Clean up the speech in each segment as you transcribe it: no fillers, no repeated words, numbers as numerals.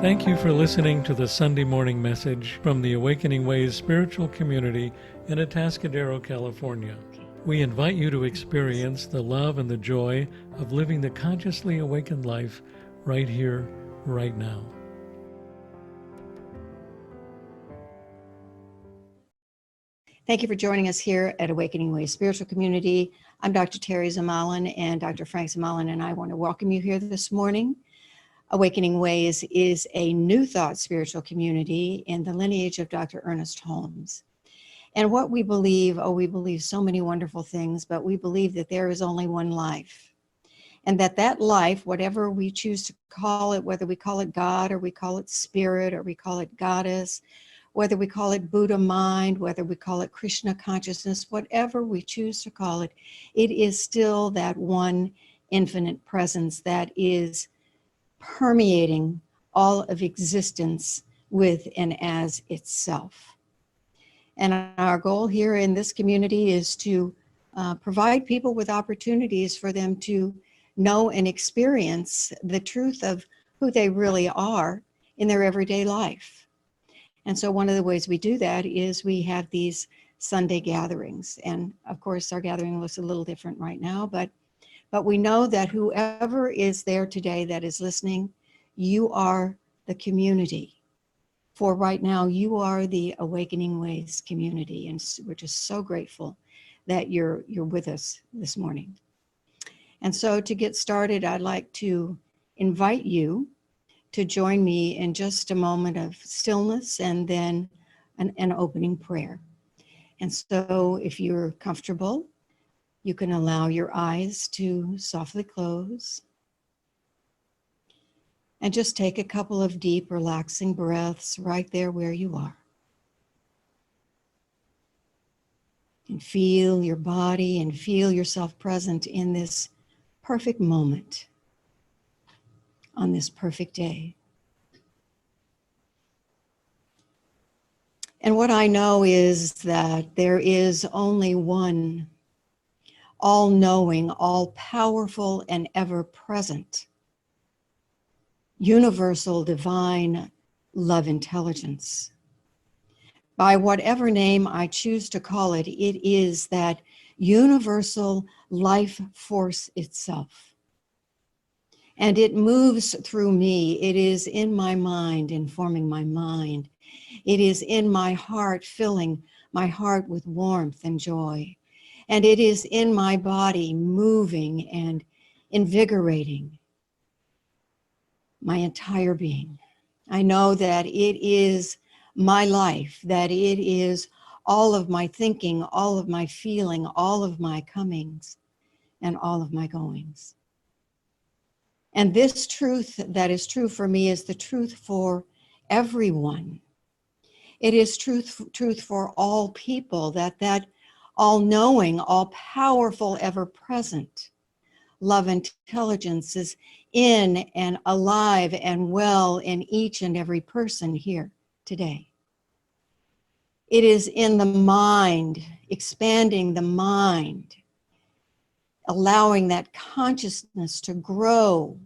Thank you for listening to the Sunday morning message from the Awakening Ways spiritual community in Atascadero, California. We invite you to experience the love and the joy of living the consciously awakened life right here, right now. Thank you for joining us here at Awakening Ways Spiritual Community. I'm Dr. Terry Zamalan, and Dr. Frank Zamalan and I want to welcome you here this morning. Awakening Ways is a New Thought spiritual community in the lineage of Dr. Ernest Holmes. And what we believe so many wonderful things, but we believe that there is only one life. And that life, whatever we choose to call it, whether we call it God or we call it spirit or we call it goddess, whether we call it Buddha mind, whether we call it Krishna consciousness, whatever we choose to call it, it is still that one infinite presence that is permeating all of existence with and as itself. And our goal here in this community is to provide people with opportunities for them to know and experience the truth of who they really are in their everyday life. And so one of the ways we do that is we have these Sunday gatherings. And of course, our gathering looks a little different right now, but we know that whoever is there today that is listening, you are the community. For right now, you are the Awakening Ways community, and we're just so grateful that you're with us this morning. And so to get started, I'd like to invite you to join me in just a moment of stillness and then an opening prayer. And so if you're comfortable, you can allow your eyes to softly close and just take a couple of deep, relaxing breaths right there where you are. And feel your body and feel yourself present in this perfect moment on this perfect day. And what I know is that there is only one all-knowing, all-powerful, and ever-present, universal, divine love intelligence. By whatever name I choose to call it, it is that universal life force itself. And it moves through me. It is in my mind, informing my mind. It is in my heart, filling my heart with warmth and joy. And it is in my body, moving and invigorating my entire being. I know that it is my life, that it is all of my thinking, all of my feeling, all of my comings, and all of my goings. And this truth that is true for me is the truth for everyone. It is truth for all people, that all-knowing, all-powerful, ever-present love intelligence is in and alive and well in each and every person here today. It is in the mind, expanding the mind, allowing that consciousness to grow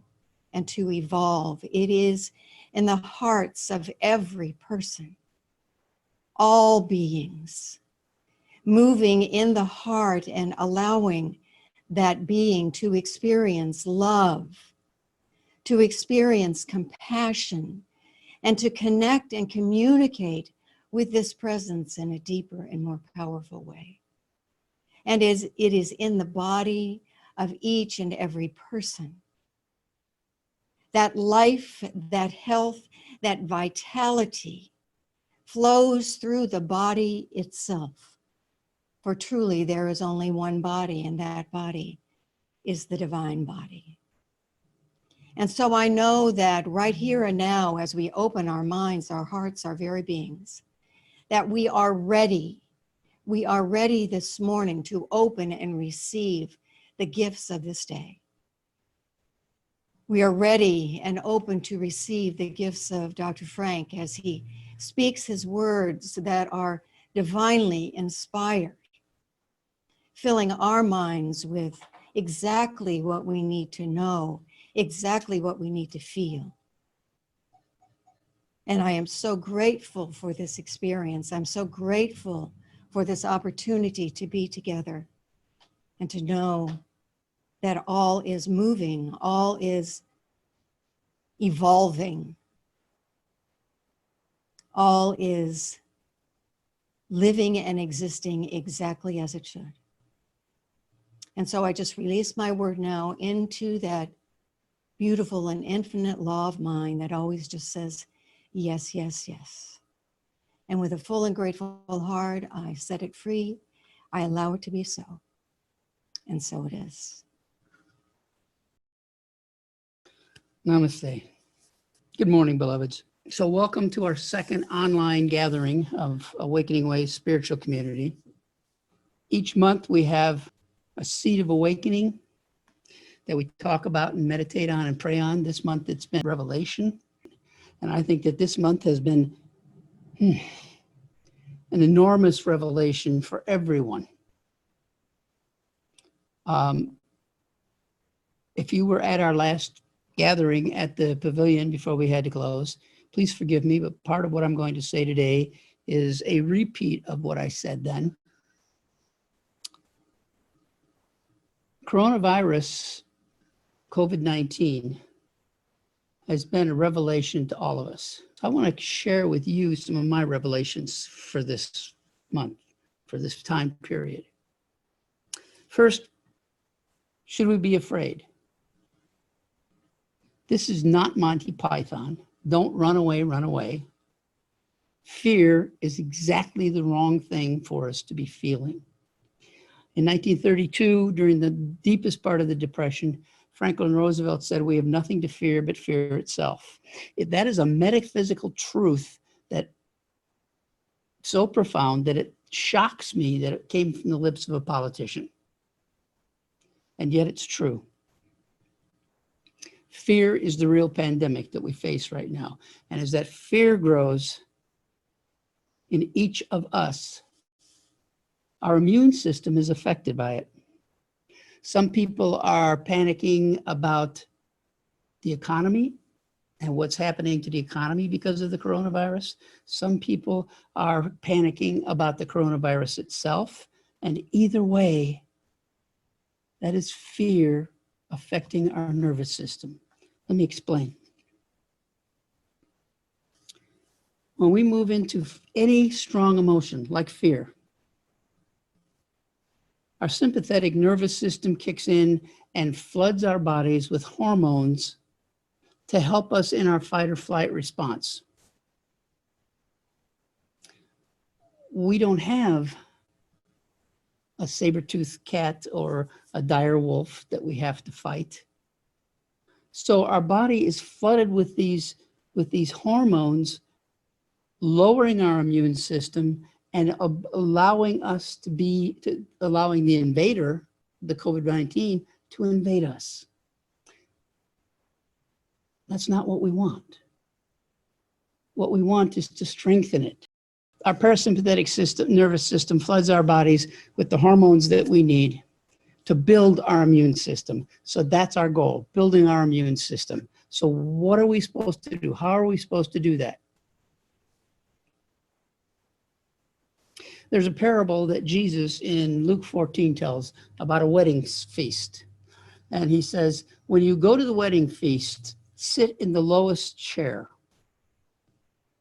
and to evolve. It is in the hearts of every person, all beings, moving in the heart and allowing that being to experience love, to experience compassion, and to connect and communicate with this presence in a deeper and more powerful way. And as it is in the body of each and every person, that life, that health, that vitality flows through the body itself. For truly there is only one body, and that body is the divine body. And so I know that right here and now, as we open our minds, our hearts, our very beings, that we are ready this morning to open and receive the gifts of this day. We are ready and open to receive the gifts of Dr. Frank as he speaks his words that are divinely inspired, filling our minds with exactly what we need to know, exactly what we need to feel. And I am so grateful for this experience. I'm so grateful for this opportunity to be together and to know that all is moving, all is evolving, all is living and existing exactly as it should. And so I just release my word now into that beautiful and infinite law of mind that always just says, yes, yes, yes. And with a full and grateful heart, I set it free. I allow it to be so. And so it is. Namaste. Good morning, beloveds. So welcome to our second online gathering of Awakening Ways Spiritual Community. Each month we have a seed of awakening that we talk about and meditate on and pray on. This month it's been Revelation. And I think that this month has been an enormous revelation for everyone. If you were at our last gathering at the pavilion before we had to close, please forgive me, but part of what I'm going to say today is a repeat of what I said then. Coronavirus, COVID-19, has been a revelation to all of us. I want to share with you some of my revelations for this month, for this time period. First, should we be afraid? This is not Monty Python. Don't run away, run away. Fear is exactly the wrong thing for us to be feeling. In 1932, during the deepest part of the Depression, Franklin Roosevelt said, "We have nothing to fear but fear itself." That is a metaphysical truth that so profound that it shocks me that it came from the lips of a politician. And yet it's true. Fear is the real pandemic that we face right now. And as that fear grows in each of us, our immune system is affected by it. Some people are panicking about the economy and what's happening to the economy because of the coronavirus. Some people are panicking about the coronavirus itself. And either way, that is fear affecting our nervous system. Let me explain. When we move into any strong emotion like fear, our sympathetic nervous system kicks in and floods our bodies with hormones to help us in our fight or flight response. We don't have a saber-toothed cat or a dire wolf that we have to fight. So our body is flooded with these hormones, lowering our immune system and allowing us allowing the invader, the COVID-19, to invade us. That's not what we want. What we want is to strengthen it. Our parasympathetic nervous system floods our bodies with the hormones that we need to build our immune system. So that's our goal, building our immune system. So what are we supposed to do? How are we supposed to do that? There's a parable that Jesus in Luke 14 tells about a wedding feast. And he says, when you go to the wedding feast, sit in the lowest chair,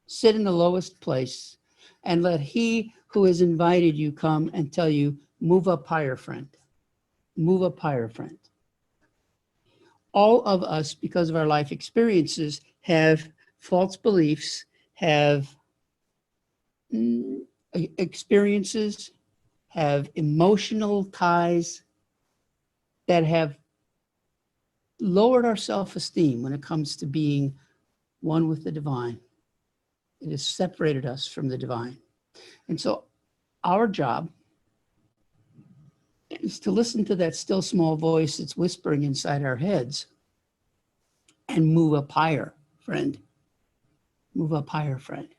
sit in the lowest place, and let he who has invited you come and tell you, move up higher, friend. Move up higher, friend. All of us, because of our life experiences, have false beliefs, have experiences, have emotional ties that have lowered our self-esteem when it comes to being one with the divine. It has separated us from the divine. And so our job is to listen to that still small voice that's whispering inside our heads and move up higher, friend. Move up higher, friend.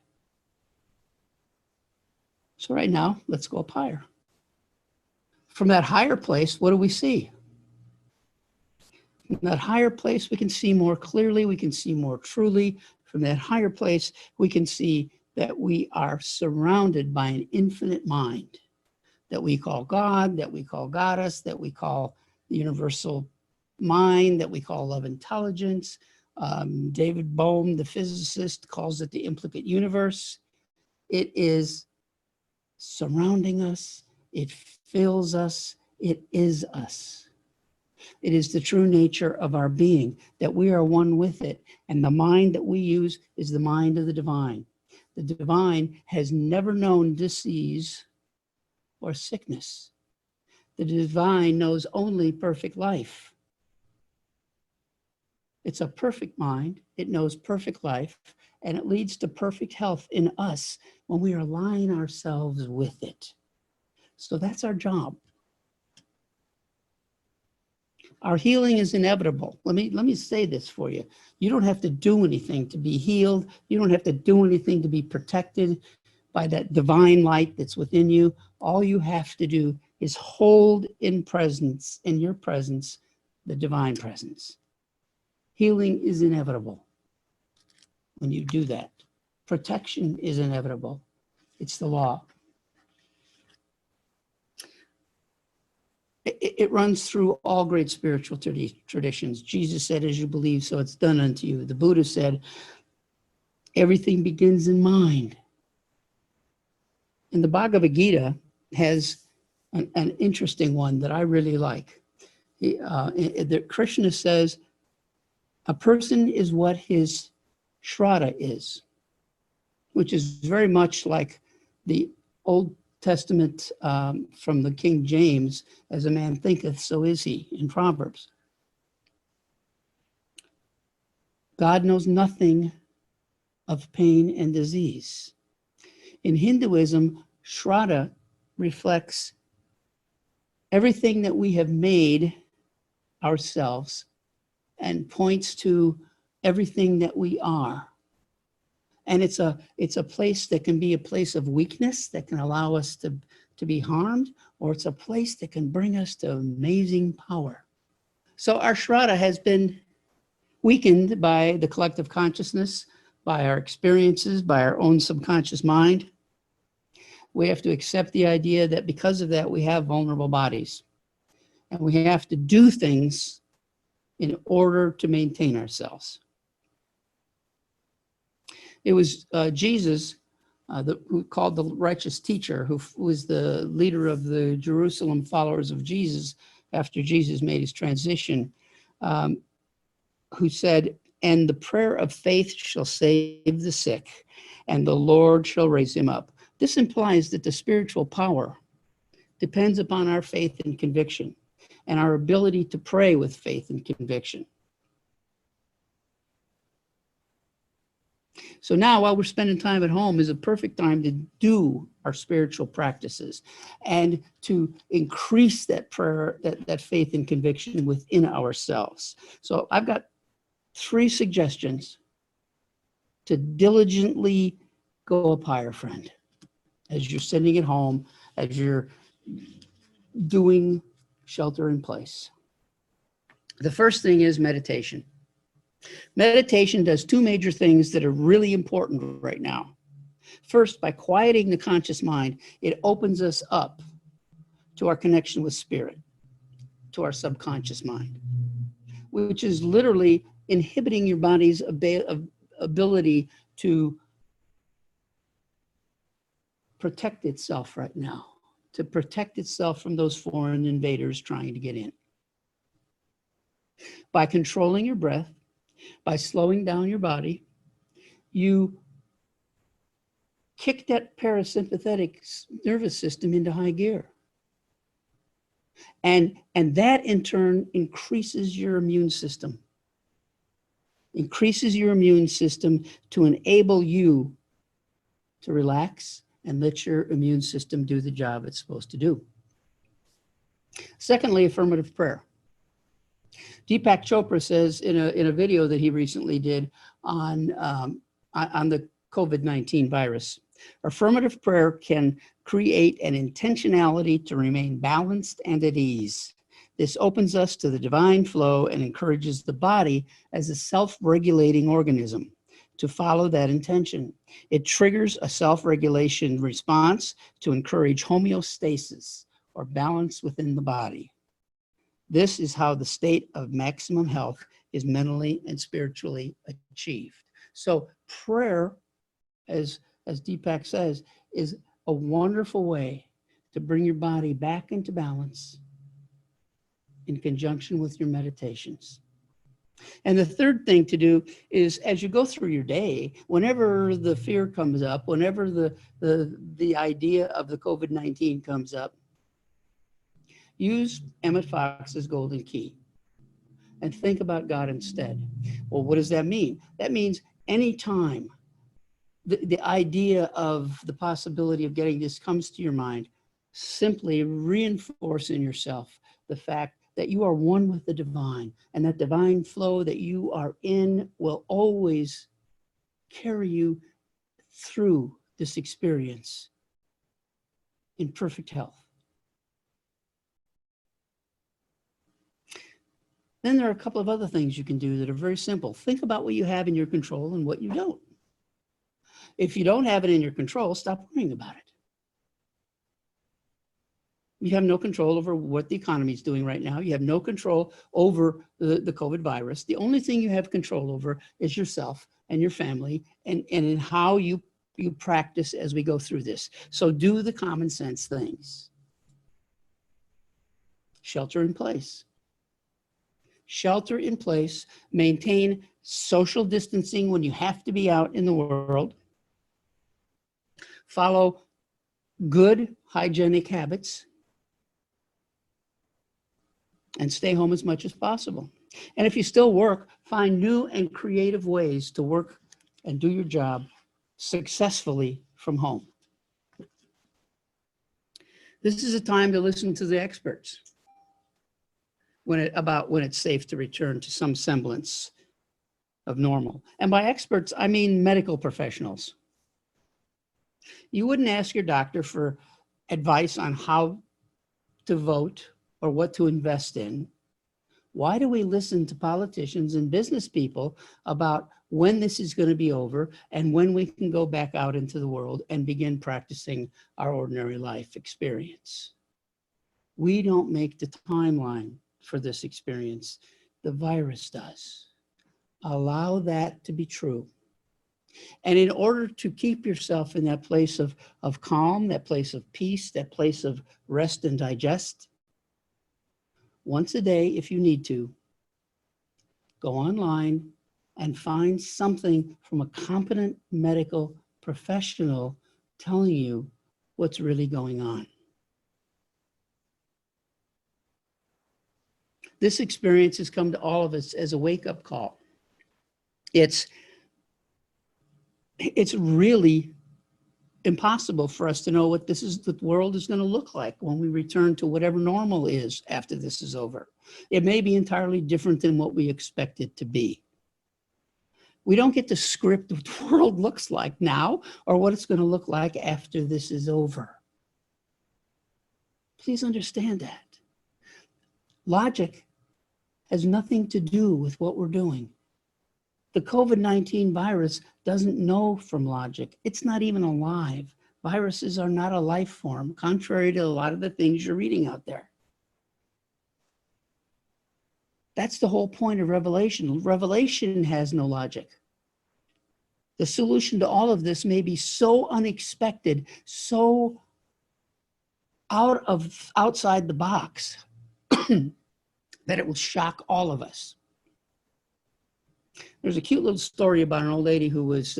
So right now, let's go up higher. From that higher place, what do we see? From that higher place, we can see more clearly, we can see more truly. from that higher place, we can see that we are surrounded by an infinite mind that we call God, that we call Goddess, that we call the universal mind, that we call love intelligence. David Bohm, the physicist, calls it the implicate universe. It is surrounding us. It fills us. It is us. It is the true nature of our being, that we are one with it. And the mind that we use is the mind of the divine. The divine has never known disease or sickness. The divine knows only perfect life. It's a perfect mind. It knows perfect life, and it leads to perfect health in us when we align ourselves with it. So that's our job. Our healing is inevitable. Let me say this for you. You don't have to do anything to be healed. You don't have to do anything to be protected by that divine light that's within you. All you have to do is hold in your presence, the divine presence. Healing is inevitable when you do that. Protection is inevitable. It's the law. It runs through all great spiritual traditions. Jesus said, as you believe, so it's done unto you. The Buddha said, everything begins in mind. And the Bhagavad Gita has an interesting one that I really like. Krishna says, a person is what his Shraddha is, which is very much like the Old Testament from the King James, as a man thinketh, so is he, in Proverbs. God knows nothing of pain and disease. In Hinduism, Shraddha reflects everything that we have made ourselves and points to everything that we are. And it's a place that can be a place of weakness that can allow us to be harmed, or it's a place that can bring us to amazing power. So our Shraddha has been weakened by the collective consciousness, by our experiences, by our own subconscious mind. We have to accept the idea that because of that, we have vulnerable bodies. And we have to do things in order to maintain ourselves. It was Jesus, who called the righteous teacher, who was the leader of the Jerusalem followers of Jesus after Jesus made his transition, who said, and the prayer of faith shall save the sick, and the Lord shall raise him up. This implies that the spiritual power depends upon our faith and conviction, and our ability to pray with faith and conviction. So now, while we're spending time at home, is a perfect time to do our spiritual practices and to increase that prayer, that faith and conviction within ourselves. So I've got 3 suggestions to diligently go up higher, friend, as you're sitting at home, as you're doing shelter in place. The first thing is meditation. Meditation does 2 major things that are really important right now. First, by quieting the conscious mind, it opens us up to our connection with spirit, to our subconscious mind, which is literally inhibiting your body's ability to protect itself right now, to protect itself from those foreign invaders trying to get in. By controlling your breath, by slowing down your body, you kick that parasympathetic nervous system into high gear. And that in turn increases your immune system. Increases your immune system to enable you to relax and let your immune system do the job it's supposed to do. Secondly, affirmative prayer. Deepak Chopra says in a video that he recently did on the COVID-19 virus, affirmative prayer can create an intentionality to remain balanced and at ease. This opens us to the divine flow and encourages the body as a self-regulating organism. to follow that intention. It triggers a self-regulation response to encourage homeostasis, or balance within the body. This is how the state of maximum health is mentally and spiritually achieved. So prayer, as Deepak says, is a wonderful way to bring your body back into balance in conjunction with your meditations. And the third thing to do is, as you go through your day, whenever the fear comes up, whenever the idea of the COVID-19 comes up, use Emmett Fox's golden key and think about God instead. Well, what does that mean? That means anytime the idea of the possibility of getting this comes to your mind, simply reinforce in yourself the fact that you are one with the divine, and that divine flow that you are in will always carry you through this experience in perfect health. Then there are a couple of other things you can do that are very simple. Think about what you have in your control and what you don't. If you don't have it in your control, stop worrying about it. You have no control over what the economy is doing right now. You have no control over the COVID virus. The only thing you have control over is yourself and your family, and in how you practice as we go through this. So do the common sense things. Shelter in place. Shelter in place. Maintain social distancing when you have to be out in the world. Follow good hygienic habits. And stay home as much as possible. And if you still work, find new and creative ways to work and do your job successfully from home. This is a time to listen to the experts about when it's safe to return to some semblance of normal. And by experts, I mean medical professionals. You wouldn't ask your doctor for advice on how to vote or what to invest in. Why do we listen to politicians and business people about when this is going to be over and when we can go back out into the world and begin practicing our ordinary life experience? We don't make the timeline for this experience. The virus does. Allow that to be true. And in order to keep yourself in that place of calm, that place of peace, that place of rest and digest, once a day, if you need to, go online and find something from a competent medical professional telling you what's really going on. This experience has come to all of us as a wake-up call. It's really impossible for us to know what the world is going to look like when we return to whatever normal is after this is over. It may be entirely different than what we expect it to be. We don't get to script what the world looks like now or what it's going to look like after this is over. Please understand that. Logic has nothing to do with what we're doing. The COVID-19 virus doesn't know from logic. It's not even alive. Viruses are not a life form, contrary to a lot of the things you're reading out there. That's the whole point of Revelation. Revelation has no logic. The solution to all of this may be so unexpected, so outside the box that it will shock all of us. There's a cute little story about an old lady who was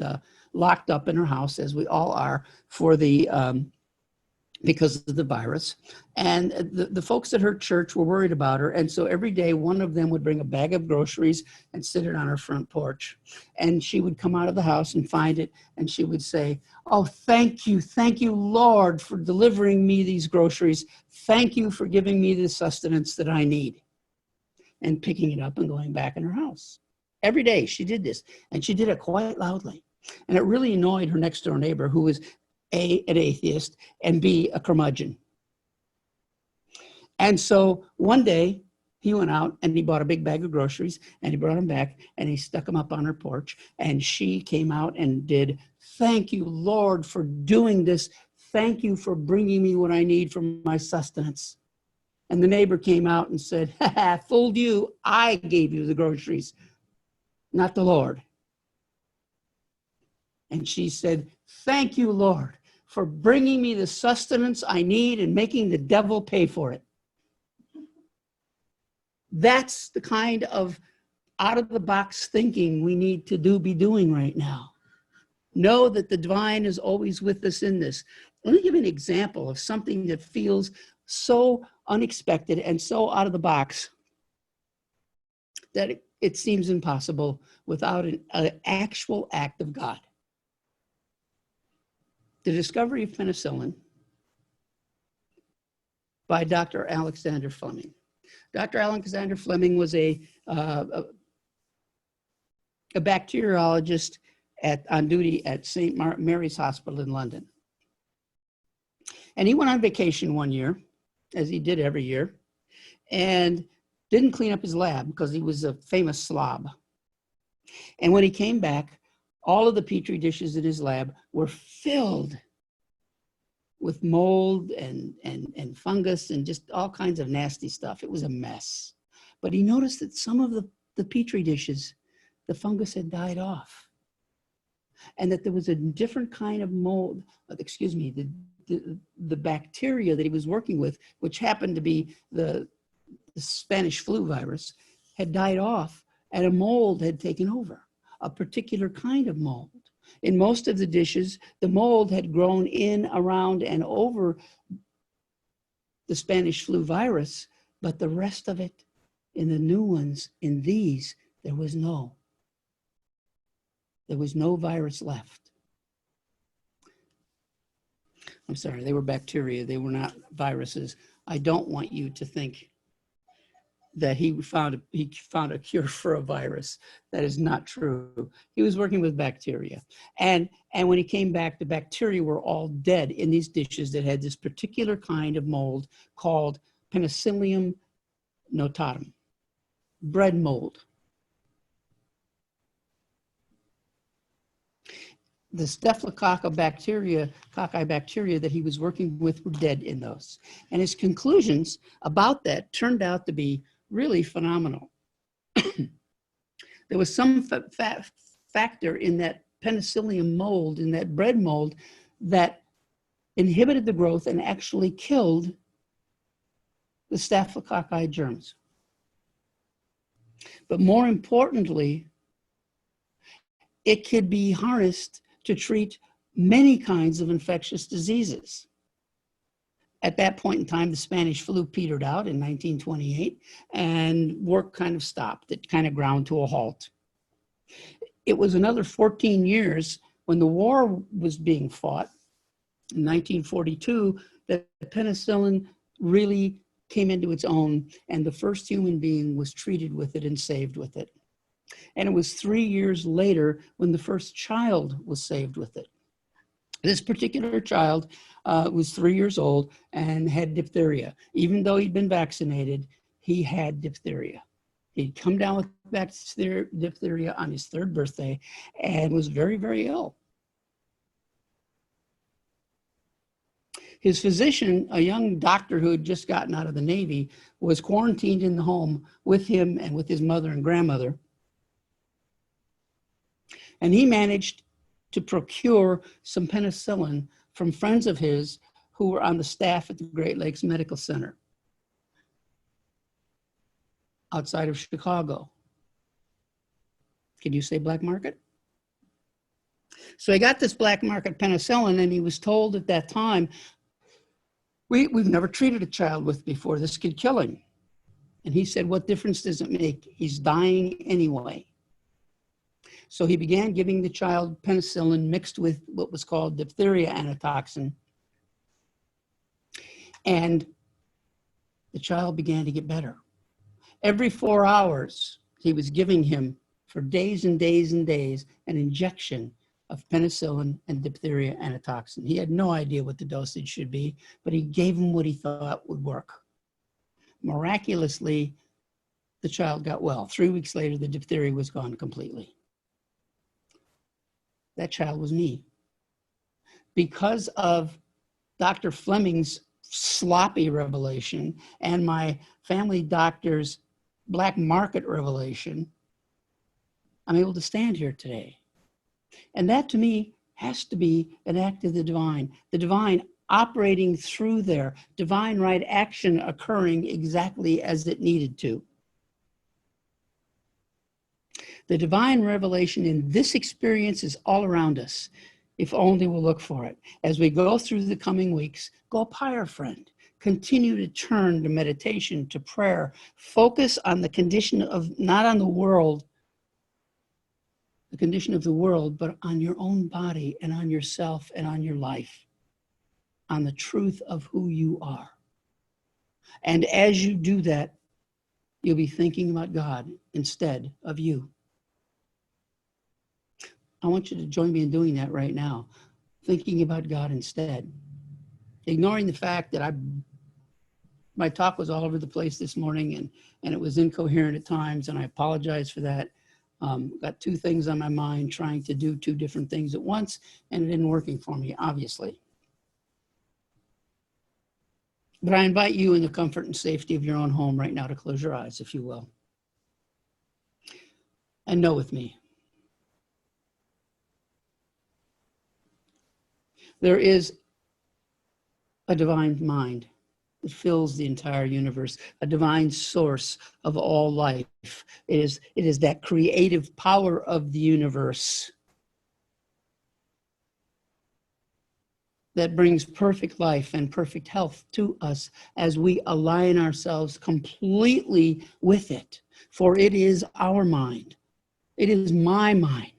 locked up in her house, as we all are, for because of the virus. And the folks at her church were worried about her. And so every day, one of them would bring a bag of groceries and sit it on her front porch. And she would come out of the house and find it. And she would say, "Oh, thank you, Lord, for delivering me these groceries. Thank you for giving me the sustenance that I need." And picking it up and going back in her house. Every day she did this, and she did it quite loudly. And it really annoyed her next door neighbor, who was A, an atheist, and B, a curmudgeon. And so one day He went out and he bought a big bag of groceries and he brought them back and he stuck them up on her porch. And she came out and did, "Thank you, Lord, for doing this. Thank you for bringing me what I need for my sustenance." And the neighbor came out and said, "Ha ha, fooled you. I gave you the groceries, not the Lord." And she said, "Thank you, Lord, for bringing me the sustenance I need and making the devil pay for it." That's the kind of out-of-the-box thinking we need to be doing right now. Know that the divine is always with us in this. Let me give you an example of something that feels so unexpected and so out of the box that it seems impossible without an actual act of God. The discovery of penicillin by Dr. Alexander Fleming. Dr. Alexander Fleming was a bacteriologist on duty at St. Mary's Hospital in London. And he went on vacation one year, as he did every year, and didn't clean up his lab because he was a famous slob. And when he came back, all of the Petri dishes in his lab were filled with mold and fungus and just all kinds of nasty stuff. It was a mess. But he noticed that some of the Petri dishes, the fungus had died off. And that there was a different kind of mold, the bacteria that he was working with, which happened to be the Spanish flu virus, had died off and a mold had taken over, a particular kind of mold. In most of the dishes, the mold had grown in, around, and over the Spanish flu virus, but the rest of it, in the new ones, in these, there was no virus left. I'm sorry, they were bacteria, they were not viruses. I don't want you to think that he found a cure for a virus. That is not true. He was working with bacteria. And when he came back, the bacteria were all dead in these dishes that had this particular kind of mold called Penicillium notatum, bread mold. The Staphylococcus bacteria that he was working with were dead in those. And his conclusions about that turned out to be really phenomenal. There was some factor in that penicillium mold, in that bread mold, that inhibited the growth and actually killed the Staphylococci germs. But more importantly, it could be harnessed to treat many kinds of infectious diseases. At that point in time, the Spanish flu petered out in 1928 and work kind of stopped. It kind of ground to a halt. It was another 14 years when the war was being fought in 1942 that penicillin really came into its own and the first human being was treated with it and saved with it. And it was 3 years later when the first child was saved with it. This particular child was 3 years old and had diphtheria. Even though he'd been vaccinated, he had diphtheria. He'd come down with diphtheria on his 3rd birthday and was very, very ill. His physician, a young doctor who had just gotten out of the Navy, was quarantined in the home with him and with his mother and grandmother. And he managed to procure some penicillin from friends of his who were on the staff at the Great Lakes Medical Center outside of Chicago. Can you say black market? So he got this black market penicillin and he was told at that time, we've never treated a child with before, this could kill him. And he said, what difference does it make? He's dying anyway. So he began giving the child penicillin mixed with what was called diphtheria antitoxin. And the child began to get better. Every 4 hours, he was giving him for days and days and days an injection of penicillin and diphtheria antitoxin. He had no idea what the dosage should be, but he gave him what he thought would work. Miraculously, the child got well. 3 weeks later, the diphtheria was gone completely. That child was me. Because of Dr. Fleming's sloppy revelation and my family doctor's black market revelation, I'm able to stand here today. And that to me has to be an act of the divine operating through there, divine right action occurring exactly as it needed to. The divine revelation in this experience is all around us, if only we'll look for it. As we go through the coming weeks, go up higher, friend. Continue to turn to meditation, to prayer. Focus on the condition of, not on the world, the condition of the world, but on your own body and on yourself and on your life, on the truth of who you are. And as you do that, you'll be thinking about God instead of you. I want you to join me in doing that right now, thinking about God instead. Ignoring the fact that my talk was all over the place this morning and it was incoherent at times, and I apologize for that. Got two things on my mind, trying to do two different things at once, and it isn't working for me, obviously. But I invite you in the comfort and safety of your own home right now to close your eyes, if you will. And know with me, there is a divine mind that fills the entire universe, a divine source of all life. It is that creative power of the universe that brings perfect life and perfect health to us as we align ourselves completely with it. For it is our mind. It is my mind.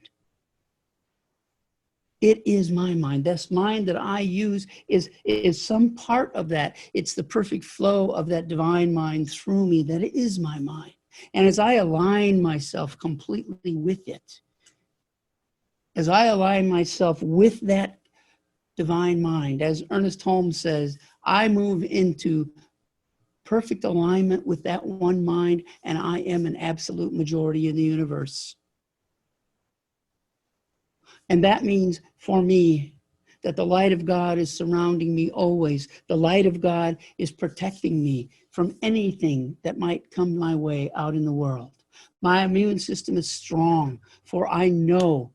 It is my mind. This mind that I use is some part of that. It's the perfect flow of that divine mind through me that it is my mind. And as I align myself completely with it, as I align myself with that divine mind, as Ernest Holmes says, I move into perfect alignment with that one mind, and I am an absolute majority in the universe. And that means for me that the light of God is surrounding me always. The light of God is protecting me from anything that might come my way out in the world. My immune system is strong, for I know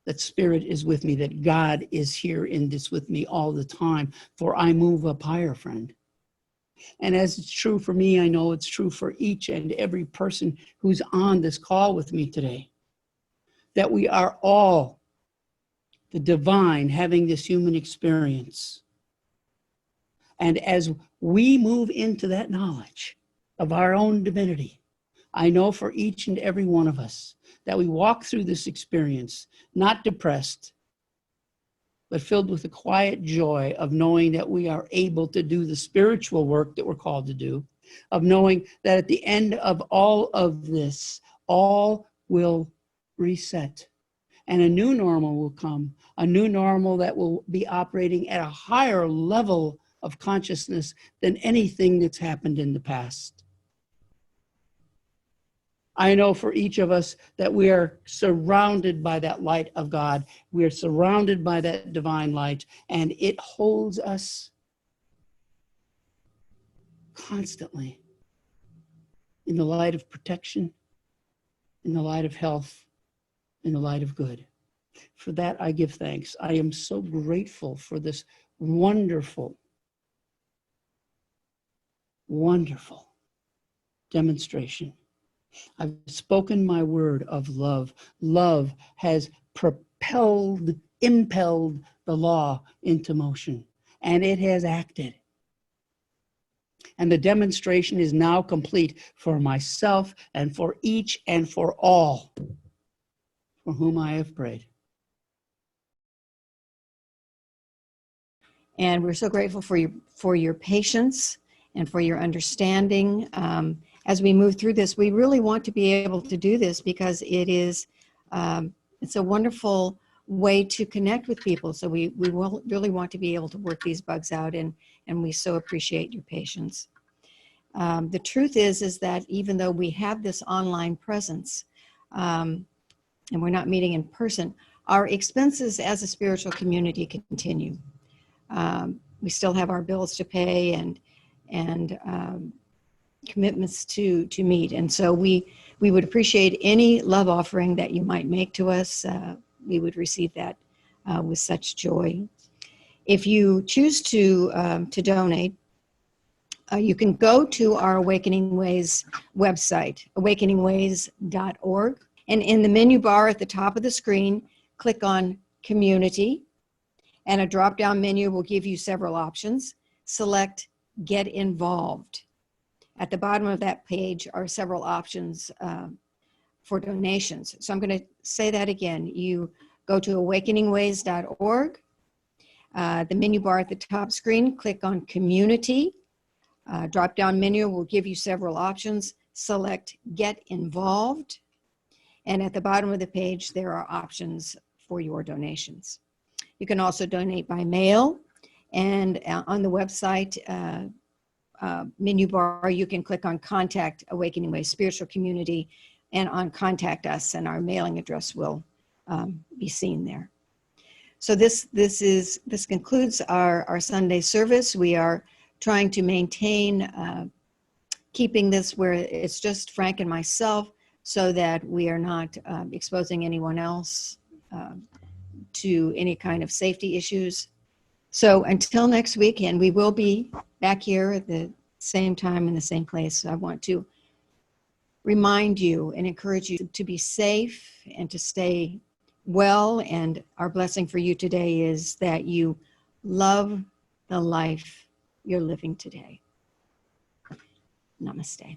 that Spirit is with me, that God is here in this with me all the time, for I move up higher, friend. And as it's true for me, I know it's true for each and every person who's on this call with me today, that we are all the divine having this human experience. And as we move into that knowledge of our own divinity, I know for each and every one of us that we walk through this experience, not depressed, but filled with the quiet joy of knowing that we are able to do the spiritual work that we're called to do, of knowing that at the end of all of this, all will reset. And a new normal will come, a new normal that will be operating at a higher level of consciousness than anything that's happened in the past. I know for each of us that we are surrounded by that light of God. We are surrounded by that divine light, and it holds us constantly in the light of protection, in the light of health, in the light of good. For that, I give thanks. I am so grateful for this wonderful, wonderful demonstration. I've spoken my word of love. Love has impelled the law into motion, and it has acted. And the demonstration is now complete for myself and for each and for all for whom I have prayed. And we're so grateful for your patience and for your understanding. As we move through this, we really want to be able to do this because it's a wonderful way to connect with people. So we will really want to be able to work these bugs out, and we so appreciate your patience. The truth is that even though we have this online presence, and we're not meeting in person, our expenses as a spiritual community continue. We still have our bills to pay and commitments to meet. And so we would appreciate any love offering that you might make to us. We would receive that with such joy. If you choose to donate, you can go to our Awakening Ways website, awakeningways.org. And in the menu bar at the top of the screen, click on Community, and a drop-down menu will give you several options. Select Get Involved. At the bottom of that page are several options for donations. So I'm going to say that again. You go to awakeningways.org. The menu bar at the top screen, click on Community. Drop-down menu will give you several options. Select Get Involved. And at the bottom of the page, there are options for your donations. You can also donate by mail. And on the website menu bar, you can click on Contact Awakening Way Spiritual Community and on Contact Us, and our mailing address will be seen there. So this concludes our Sunday service. We are trying to maintain keeping this where it's just Frank and myself, so that we are not exposing anyone else to any kind of safety issues. So until next week, and we will be back here at the same time in the same place, I want to remind you and encourage you to be safe and to stay well. And our blessing for you today is that you love the life you're living today. Namaste.